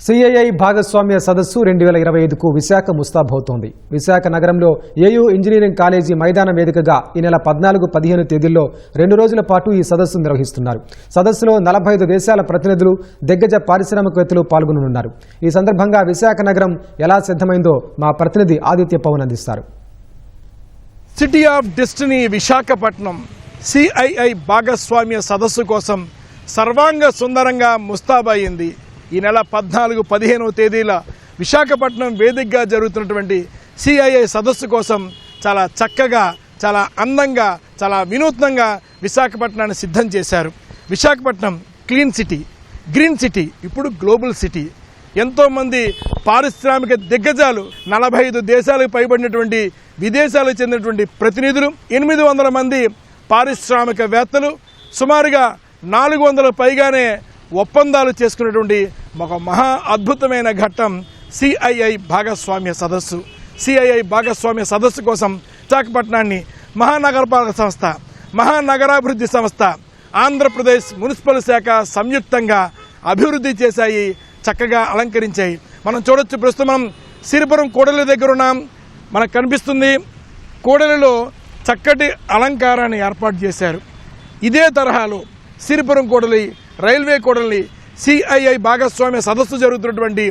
CII భాగస్వామ్య సదస్సు 2025కు విశాఖ ముస్తాబవుతోంది. విశాఖ నగరంలో ఏయూ ఇంజనీరింగ్ కాలేజీ మైదానం వేదికగా ఈ నెల 14-15 తేదీల్లో 2 రోజుల పాటు ఈ సదస్సు నిర్వహిస్తున్నారు. సదస్సులో 45 దేశాల ప్రతినిధులు, దిగ్గజ పారిశ్రామికవేత్తలు పాల్గొననున్నారు. ఈ సందర్భంగా విశాఖ నగరం ఎలా సిద్ధమైందో మా ప్రతినిధి ఆదిత్య పవన్ అందిస్తారు. City of destiny Visakhapatnam CII భాగస్వామ్య సదస్సు కోసం సర్వాంగ సుందరంగా ముస్తాబయింది. ఈ నెల 14-15 తేదీల విశాఖపట్నం వేదికగా జరుగుతున్నటువంటి సిఐఐ సదస్సు కోసం చాలా చక్కగా, చాలా అందంగా, చాలా వినూత్నంగా విశాఖపట్నాన్ని సిద్ధం చేశారు. Visakhapatnam clean city, green city, ఇప్పుడు గ్లోబల్ సిటీ. ఎంతోమంది పారిశ్రామిక దిగ్గజాలు, 45 దేశాలకు పైబడినటువంటి విదేశాలకు చెందినటువంటి ప్రతినిధులు, 800 మంది పారిశ్రామికవేత్తలు, సుమారుగా 400 పైగానే ఒప్పందాలు చేసుకున్నటువంటి ఒక మహా అద్భుతమైన ఘట్టం సిఐఐ భాగస్వామ్య సదస్సు. సిఐఐ భాగస్వామ్య సదస్సు కోసం విశాఖపట్నాన్ని మహానగరపాలక సంస్థ, మహానగరాభివృద్ధి సంస్థ, ఆంధ్రప్రదేశ్ మున్సిపల్ శాఖ సంయుక్తంగా అభివృద్ధి చేశాయి, చక్కగా అలంకరించాయి. మనం చూడొచ్చు, ప్రస్తుతం మనం సిరిపురం కూడలి దగ్గర ఉన్నాం. మనకు కనిపిస్తుంది, కూడలిలో చక్కటి అలంకారాన్ని ఏర్పాటు చేశారు. ఇదే తరహాలో సిరిపురం కూడలి, రైల్వే కూడలి, సిఐఐ భాగస్వామ్య సదస్సు జరుగుతున్నటువంటి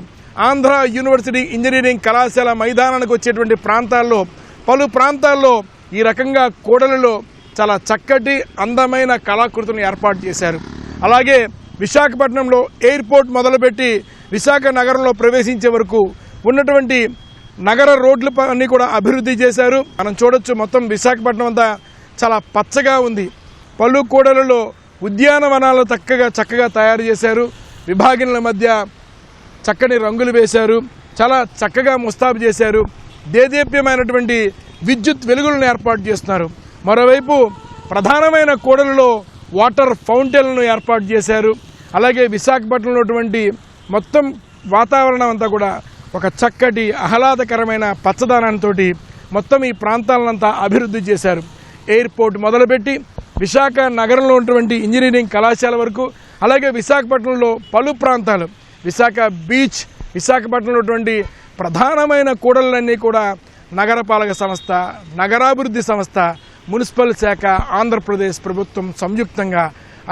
ఆంధ్ర యూనివర్సిటీ ఇంజనీరింగ్ కళాశాల మైదానానికి వచ్చేటువంటి ప్రాంతాల్లో, పలు ప్రాంతాల్లో ఈ రకంగా కూడలిలో చాలా చక్కటి అందమైన కళాకృతులను ఏర్పాటు చేశారు. అలాగే విశాఖపట్నంలో ఎయిర్పోర్ట్ మొదలుపెట్టి విశాఖ నగరంలో ప్రవేశించే వరకు ఉన్నటువంటి నగర రోడ్ల అన్నీ కూడా అభివృద్ధి చేశారు. మనం చూడొచ్చు, మొత్తం విశాఖపట్నం అంతా చాలా పచ్చగా ఉంది. పలు కూడలలో ఉద్యానవనాలు చక్కగా తయారు చేశారు. విభాగముల మధ్య చక్కని రంగులు వేశారు, చాలా చక్కగా ముస్తాబు చేశారు. దేదీప్యమైనటువంటి విద్యుత్ వెలుగులను ఏర్పాటు చేస్తున్నారు. మరోవైపు ప్రధానమైన కూడలలో వాటర్ ఫౌంటైన్లను ఏర్పాటు చేశారు. అలాగే విశాఖపట్నంలో ఉన్నటువంటి మొత్తం వాతావరణం అంతా కూడా ఒక చక్కటి ఆహ్లాదకరమైన పచ్చదనంతో మొత్తం ఈ ప్రాంతాలనంతా అభివృద్ధి చేశారు. ఎయిర్పోర్ట్ మొదలుపెట్టి విశాఖ నగరంలో ఉన్నటువంటి ఇంజనీరింగ్ కళాశాల వరకు, అలాగే విశాఖపట్నంలో పలు ప్రాంతాలు, విశాఖ బీచ్, విశాఖపట్నంలో ఉన్నటువంటి ప్రధానమైన కూడళ్లన్నీ కూడా నగరపాలక సంస్థ, నగరాభివృద్ధి సంస్థ, మున్సిపల్ శాఖ, ఆంధ్రప్రదేశ్ ప్రభుత్వం సంయుక్తంగా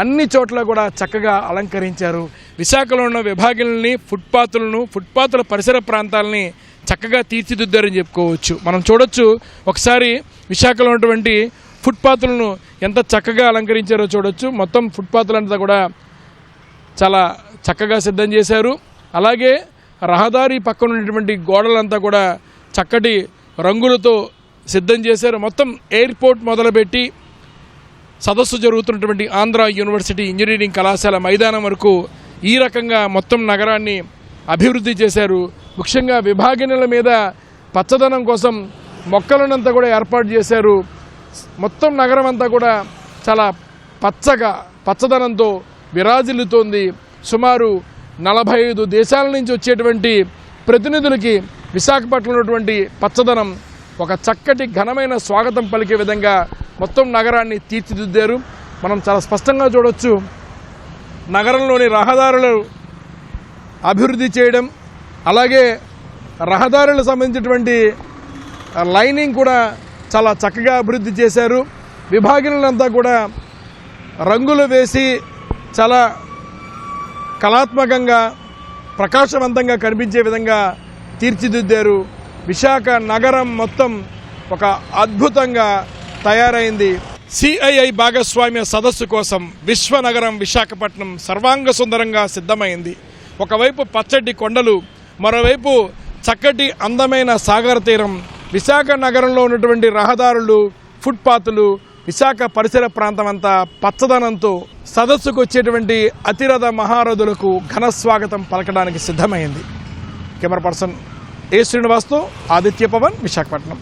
అన్ని చోట్ల కూడా చక్కగా అలంకరించారు. విశాఖలో ఉన్న విభాగాలని, ఫుట్పాత్ల పరిసర ప్రాంతాలని చక్కగా తీర్చిదిద్దారని చెప్పుకోవచ్చు. మనం చూడొచ్చు, ఒకసారి విశాఖలో ఉన్నటువంటి ఫుట్పాత్లను ఎంత చక్కగా అలంకరించారో చూడొచ్చు. మొత్తం ఫుట్పాత్లంతా కూడా చాలా చక్కగా సిద్ధం చేశారు. అలాగే రహదారి పక్కన ఉన్నటువంటి గోడలంతా కూడా చక్కటి రంగులతో సిద్ధం చేశారు. మొత్తం ఎయిర్పోర్ట్ మొదలుపెట్టి సదస్సు జరుగుతున్నటువంటి ఆంధ్ర యూనివర్సిటీ ఇంజనీరింగ్ కళాశాల మైదానం వరకు ఈ రకంగా మొత్తం నగరాన్ని అభివృద్ధి చేశారు. ముఖ్యంగా విభాగముల మీద పచ్చదనం కోసం మొక్కలనంతా కూడా ఏర్పాటు చేశారు. మొత్తం నగరం అంతా కూడా చాలా పచ్చదనంతో విరాజిల్లుతోంది. సుమారు 45 దేశాల నుంచి వచ్చేటువంటి ప్రతినిధులకి విశాఖపట్నంలో ఉన్నటువంటి పచ్చదనం ఒక చక్కటి ఘనమైన స్వాగతం పలికే విధంగా మొత్తం నగరాన్ని తీర్చిదిద్దారు. మనం చాలా స్పష్టంగా చూడొచ్చు, నగరంలోని రహదారులు అభివృద్ధి చేయడం, అలాగే రహదారులకు సంబంధించినటువంటి లైనింగ్ కూడా చాలా చక్కగా అభివృద్ధి చేశారు. విభాగములంతా కూడా రంగులు వేసి చాలా కళాత్మకంగా, ప్రకాశవంతంగా కనిపించే విధంగా తీర్చిదిద్దారు. విశాఖ నగరం మొత్తం ఒక అద్భుతంగా తయారైంది. సిఐఐ భాగస్వామ్య సదస్సు కోసం విశ్వనగరం విశాఖపట్నం సర్వాంగ సుందరంగా సిద్ధమైంది. ఒకవైపు పచ్చటి కొండలు, మరోవైపు చక్కటి అందమైన సాగర తీరం, విశాఖ నగరంలో ఉన్నటువంటి రహదారులు, ఫుట్పాత్లు, విశాఖ పరిసర ప్రాంతం అంతా పచ్చదనంతో సదస్సుకు వచ్చేటువంటి అతిరథ మహారథులకు ఘన స్వాగతం పలకడానికి సిద్ధమైంది. కెమెరా పర్సన్ ఏ శ్రీనివాస్తో ఆదిత్య పవన్, విశాఖపట్నం.